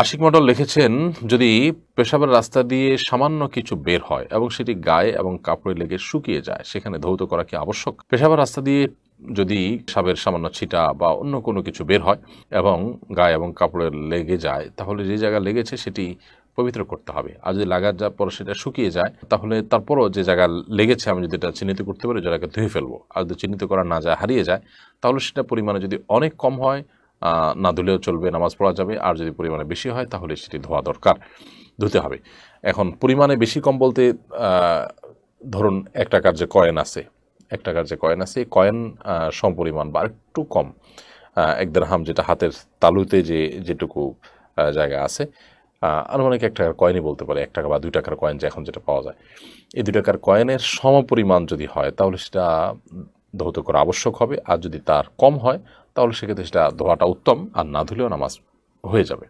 আশিক মণ্ডল লিখেছেন, যদি পেশাবের রাস্তা দিয়ে সামান্য কিছু বের হয় এবং সেটি গায়ে এবং কাপড়ে লেগে শুকিয়ে যায়, সেখানে ধৌত করা কি আবশ্যক? পেশাবের রাস্তা দিয়ে যদি পেশাবের সামান্য ছিটা বা অন্য কোনো কিছু বের হয় এবং গায়ে এবং কাপড়ে লেগে যায়, তাহলে যে জায়গা লেগেছে সেটি পবিত্র করতে হবে। আর যদি লাগার যার পর সেটা শুকিয়ে যায়, তাহলে তারপরও যে জায়গা লেগেছে আমি যদি এটা চিহ্নিত করতে পারি, জায়গাকে ধুয়ে ফেলবো। আর যদি চিহ্নিত করা না যায়, হারিয়ে যায়, তাহলে সেটা পরিমাণে যদি অনেক কম হয় না ধুলেও চলবে, নামাজ পড়া যাবে। আর যদি পরিমাণে বেশি হয় তাহলে সেটি ধোয়া দরকার, ধুতে হবে। এখন পরিমাণে বেশি কম বলতে ধরুন 1 টাকার যে কয়েন আছে, 1 টাকার যে কয়েন আছে, কয়েন সমপরিমাণ বা একটু কম 1 দিরহাম, যেটা হাতের তালুতে যেটুকু জায়গা আছে, আনুমানিক 1 টাকার কয়েনই বলতে পারে, 1 টাকা বা 2 টাকার কয়েন যে এখন যেটা পাওয়া যায়, এই 2 টাকার কয়েনের সমপরিমাণ যদি হয় তাহলে সেটা ধৌত করা আবশ্যক হবে। আর যদি তার কম হয় তাহলে সেক্ষেত্রে সেটা ধোয়াটা উত্তম, আর না ধুলেও নামাজ হয়ে যাবে।